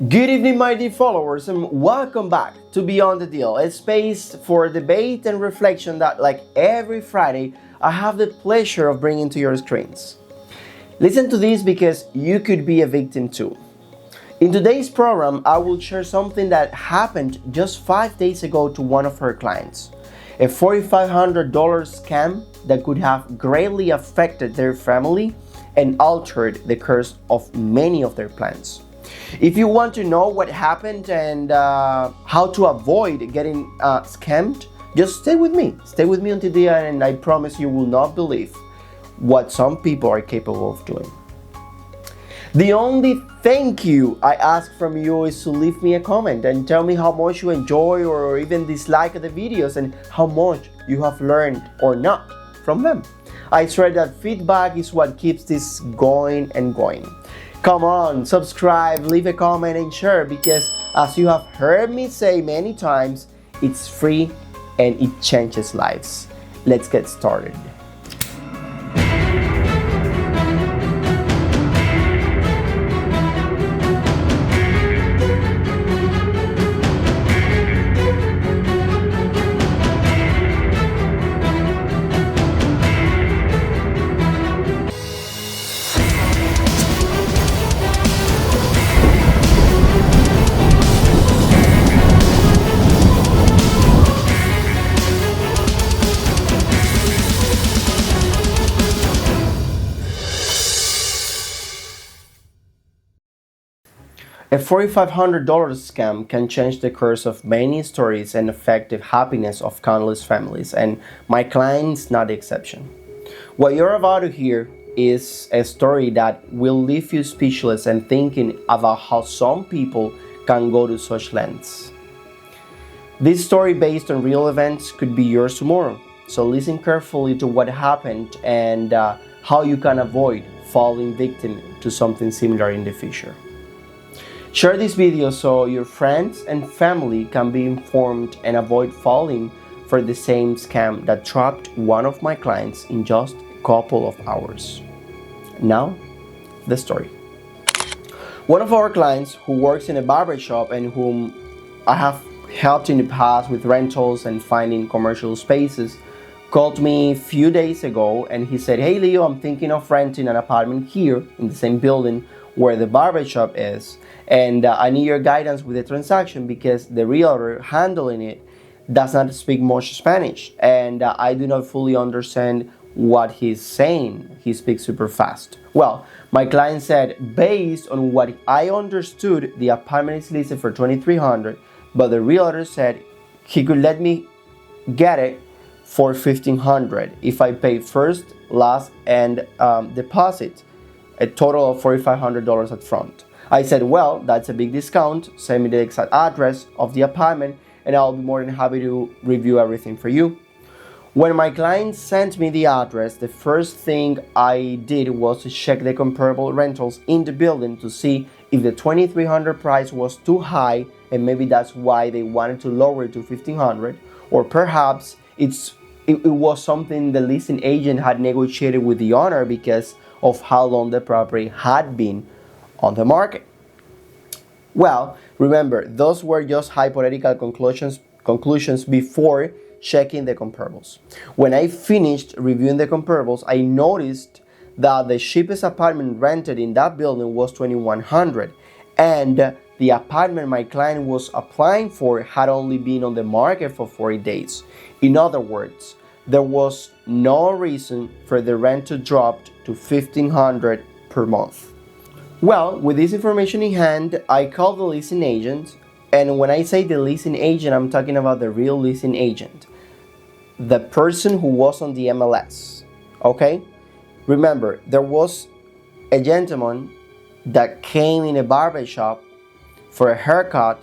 Good evening, my dear followers, and welcome back to Beyond the Deal, a space for debate and reflection that, like every Friday, I have the pleasure of bringing to your screens. Listen to this because you could be a victim too. In today's program, I will share something that happened just 5 days ago to one of her clients. A $4,500 scam that could have greatly affected their family and altered the course of many of their plans. If you want to know what happened and how to avoid getting scammed, just stay with me. Stay with me until the end, and I promise you will not believe what some people are capable of doing. The only thank you I ask from you is to leave me a comment and tell me how much you enjoy or even dislike the videos and how much you have learned or not from them. I swear that feedback is what keeps this going and going. Come on, subscribe, leave a comment and share, because as you have heard me say many times, it's free and it changes lives. Let's get started. A $4,500 scam can change the course of many stories and affect the happiness of countless families, and my client's not the exception. What you're about to hear is a story that will leave you speechless and thinking about how some people can go to such lengths. This story, based on real events, could be yours tomorrow, so listen carefully to what happened and how you can avoid falling victim to something similar in the future. Share this video so your friends and family can be informed and avoid falling for the same scam that trapped one of my clients in just a couple of hours. Now, the story. One of our clients who works in a barbershop and whom I have helped in the past with rentals and finding commercial spaces called me a few days ago, and he said, "Hey Leo, I'm thinking of renting an apartment here in the same building where the barbershop is, and I need your guidance with the transaction because the realtor handling it does not speak much Spanish, and I do not fully understand what he's saying. He speaks super fast." Well, my client said, based on what I understood, the apartment is listed for $2,300, but the realtor said he could let me get it for $1,500 if I pay first, last, and deposit, a total of $4,500 up front. I said, well, that's a big discount. Send me the exact address of the apartment and I'll be more than happy to review everything for you. When my client sent me the address, the first thing I did was to check the comparable rentals in the building to see if the $2,300 price was too high, and maybe that's why they wanted to lower it to $1,500, or perhaps it was something the leasing agent had negotiated with the owner because of how long the property had been on the market. Well, remember, those were just hypothetical conclusions before checking the comparables. When I finished reviewing the comparables, I noticed that the cheapest apartment rented in that building was $2,100, and the apartment my client was applying for had only been on the market for 40 days. In other words, there was no reason for the rent to drop to $1,500 per month. Well, with this information in hand, I called the leasing agent, and when I say the leasing agent, I'm talking about the real leasing agent, the person who was on the MLS, okay? Remember, there was a gentleman that came in a barbershop for a haircut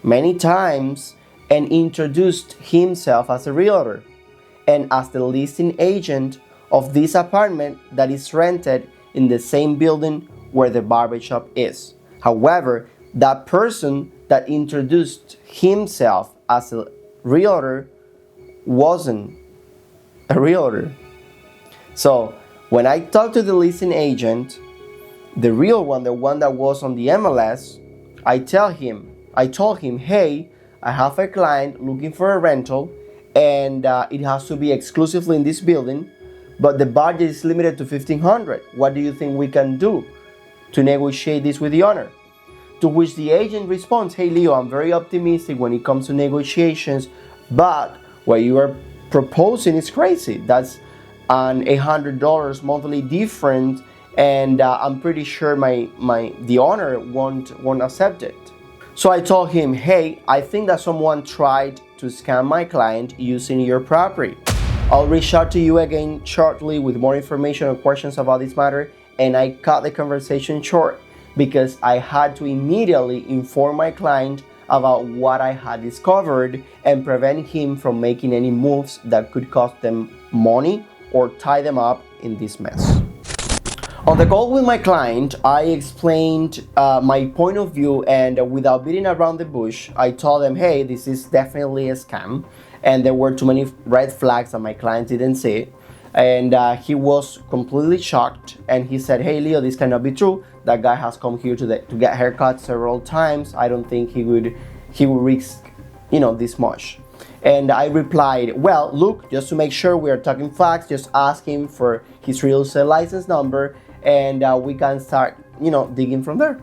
many times and introduced himself as a realtor and as the leasing agent of this apartment that is rented in the same building where the barbershop is. However, that person that introduced himself as a realtor wasn't a realtor. So when I talked to the leasing agent, the real one, the one that was on the MLS, I told him, hey, I have a client looking for a rental, and it has to be exclusively in this building, but the budget is limited to $1,500. What do you think we can do to negotiate this with the owner? To which the agent responds, hey Leo, I'm very optimistic when it comes to negotiations, but what you are proposing is crazy. That's an $800 monthly difference, and I'm pretty sure the owner won't accept it. So I told him, hey, I think that someone tried to scam my client using your property. I'll reach out to you again shortly with more information or questions about this matter, and I cut the conversation short because I had to immediately inform my client about what I had discovered and prevent him from making any moves that could cost them money or tie them up in this mess. On the call with my client, I explained my point of view, and without beating around the bush, I told them, hey, this is definitely a scam, and there were too many red flags that my client didn't see. And he was completely shocked, and he said, hey Leo, this cannot be true. That guy has come here to get haircuts several times. I don't think he would risk this much. And I replied, well, look, just to make sure we are talking facts, just ask him for his real estate license number, and we can start digging from there.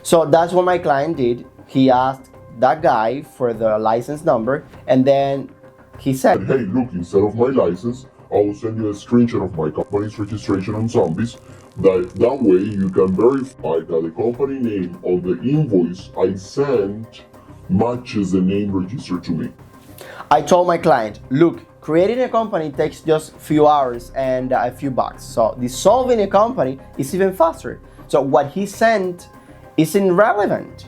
So that's what my client did. He asked that guy for the license number, and then he said, hey, look, instead of my license, I will send you a screenshot of my company's registration on Zombies. That way you can verify that the company name on the invoice I sent matches the name registered to me. I told my client, look, creating a company takes just a few hours and a few bucks. So dissolving a company is even faster. So what he sent isn't relevant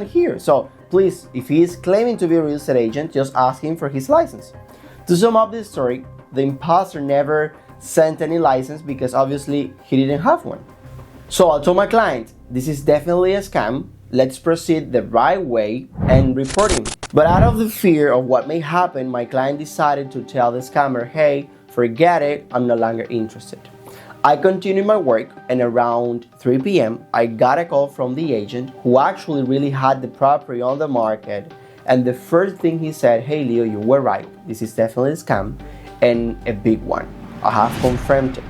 here. So please, if he is claiming to be a real estate agent, just ask him for his license. To sum up this story, the imposter never sent any license because obviously he didn't have one. So I told my client, this is definitely a scam. Let's proceed the right way and report him. But out of the fear of what may happen, my client decided to tell the scammer, hey, forget it, I'm no longer interested. I continued my work, and around 3 p.m. I got a call from the agent who actually really had the property on the market, and the first thing he said, hey Leo, you were right, this is definitely a scam, and a big one. I have confirmed it.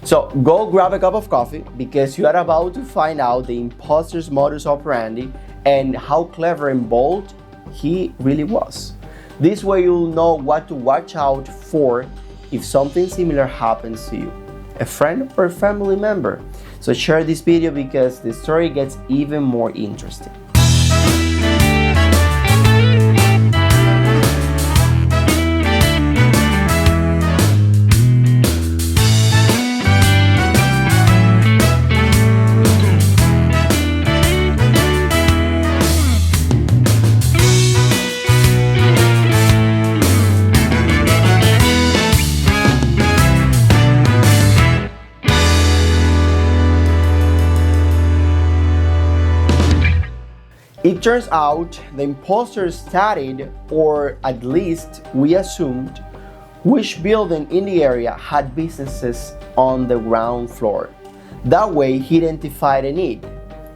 So go grab a cup of coffee because you are about to find out the imposter's modus operandi and how clever and bold he really was. This way you'll know what to watch out for if something similar happens to you, a friend or family member. So share this video because the story gets even more interesting. It turns out the imposter studied, or at least we assumed, which building in the area had businesses on the ground floor. That way he identified a need,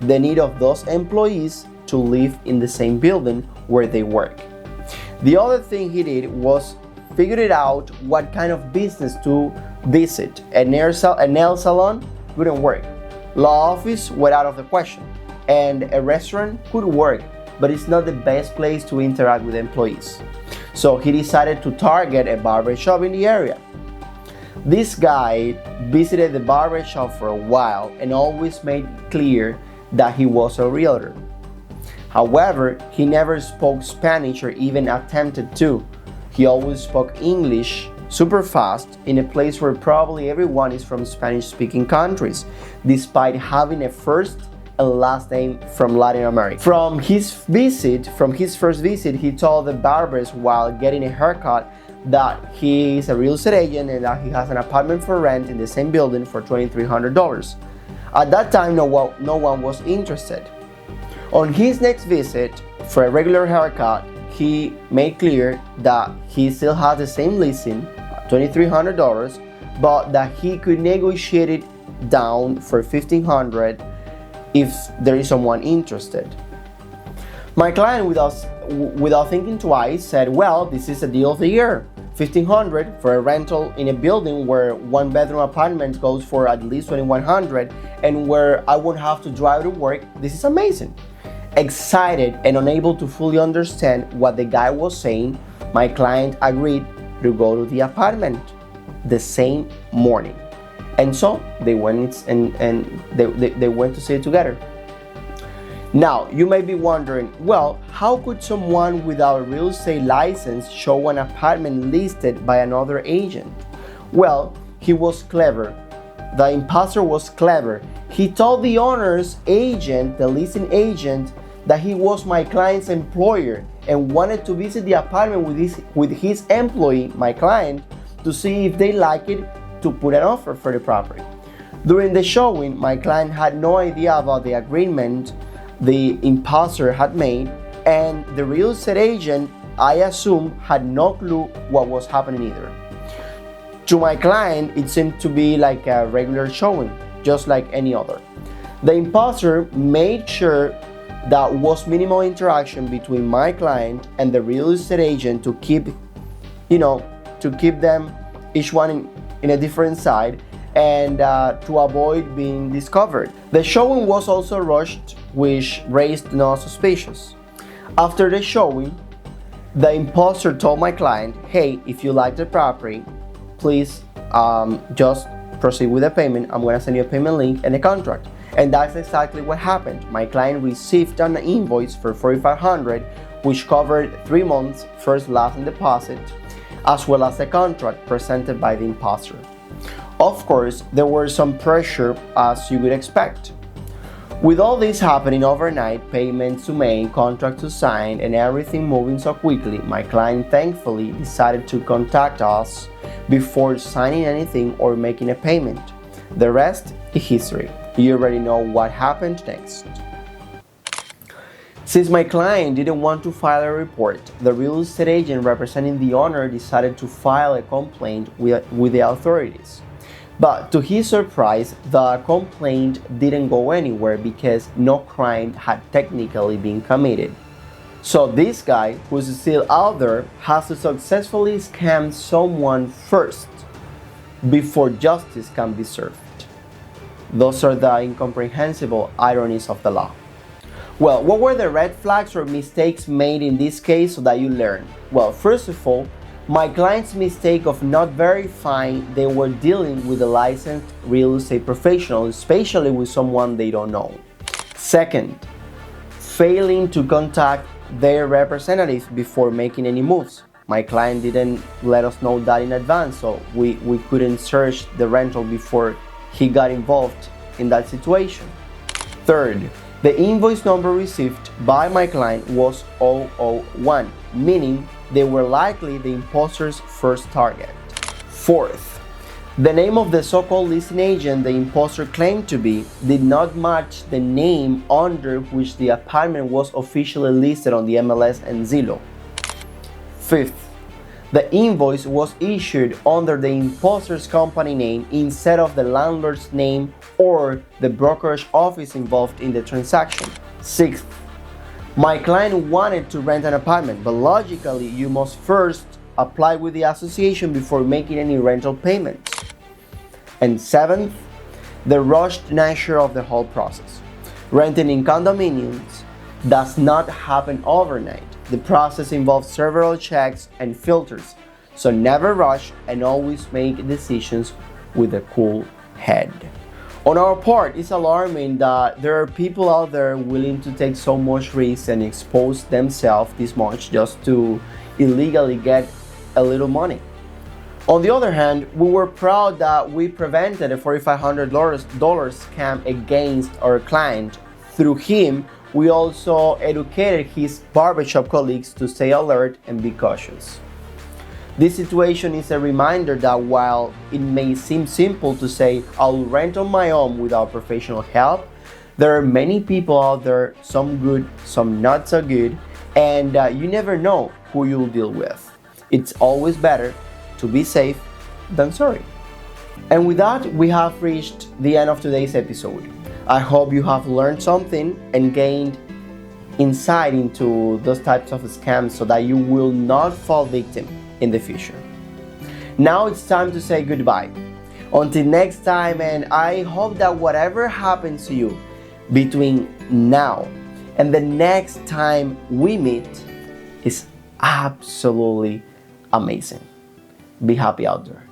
the need of those employees to live in the same building where they work. The other thing he did was figured out what kind of business to visit. A nail salon wouldn't work. Law office went out of the question. And a restaurant could work, but it's not the best place to interact with employees. So he decided to target a barber shop in the area. This guy visited the barber shop for a while and always made clear that he was a realtor. However, he never spoke Spanish or even attempted to. He always spoke English super fast in a place where probably everyone is from Spanish-speaking countries, despite having a first and last name from Latin America. From his first visit, he told the barbers while getting a haircut that he is a real estate agent and that he has an apartment for rent in the same building for $2,300. At that time, no one was interested. On his next visit for a regular haircut, he made clear that he still has the same leasing, $2,300, but that he could negotiate it down for $1,500 if there is someone interested. My client, without thinking twice, said, well, this is a deal of the year. $1,500 for a rental in a building where one bedroom apartment goes for at least $2,100 and where I won't have to drive to work. This is amazing. Excited and unable to fully understand what the guy was saying, my client agreed to go to the apartment the same morning. And so they went they went to see it together. Now, you may be wondering, well, how could someone without a real estate license show an apartment listed by another agent? Well, he was clever. The imposter was clever. He told the owner's agent, the leasing agent, that he was my client's employer and wanted to visit the apartment with his employee, my client, to see if they like it to put an offer for the property. During the showing, my client had no idea about the agreement the imposter had made, and the real estate agent, I assume, had no clue what was happening either. To my client, it seemed to be like a regular showing, just like any other. The imposter made sure that was minimal interaction between my client and the real estate agent to keep them each one in a different side and to avoid being discovered. The showing was also rushed, which raised no suspicions. After the showing, the imposter told my client, hey, if you like the property, please just proceed with the payment. I'm going to send you a payment link and a contract. And that's exactly what happened. My client received an invoice for $4,500, which covered 3 months, first, last, and deposit, as well as a contract presented by the imposter. Of course, there was some pressure, as you would expect. With all this happening overnight, payments to make, contract to sign, and everything moving so quickly, my client thankfully decided to contact us before signing anything or making a payment. The rest is history. You already know what happened next. Since my client didn't want to file a report, the real estate agent representing the owner decided to file a complaint with the authorities. But to his surprise, the complaint didn't go anywhere because no crime had technically been committed. So this guy, who's still out there, has to successfully scam someone first before justice can be served. Those are the incomprehensible ironies of the law. Well, what were the red flags or mistakes made in this case so that you learn? Well, first of all, my client's mistake of not verifying they were dealing with a licensed real estate professional, especially with someone they don't know. Second, failing to contact their representatives before making any moves. My client didn't let us know that in advance, so we couldn't search the rental before he got involved in that situation. Third, the invoice number received by my client was 001, meaning they were likely the imposter's first target. Fourth, the name of the so-called listing agent the imposter claimed to be did not match the name under which the apartment was officially listed on the MLS and Zillow. Fifth, the invoice was issued under the imposter's company name instead of the landlord's name or the brokerage office involved in the transaction. Sixth, my client wanted to rent an apartment, but logically you must first apply with the association before making any rental payments. And seventh, the rushed nature of the whole process. Renting in condominiums does not happen overnight. The process involves several checks and filters, so never rush and always make decisions with a cool head. On our part, it's alarming that there are people out there willing to take so much risk and expose themselves this much just to illegally get a little money. On the other hand, we were proud that we prevented a $4,500 scam against our client. Through him, we also educated his barbershop colleagues to stay alert and be cautious. This situation is a reminder that while it may seem simple to say, I'll rent on my own without professional help, there are many people out there, some good, some not so good, and you never know who you'll deal with. It's always better to be safe than sorry. And with that, we have reached the end of today's episode. I hope you have learned something and gained insight into those types of scams so that you will not fall victim in the future. Now it's time to say goodbye. Until next time, and I hope that whatever happens to you between now and the next time we meet is absolutely amazing. Be happy out there.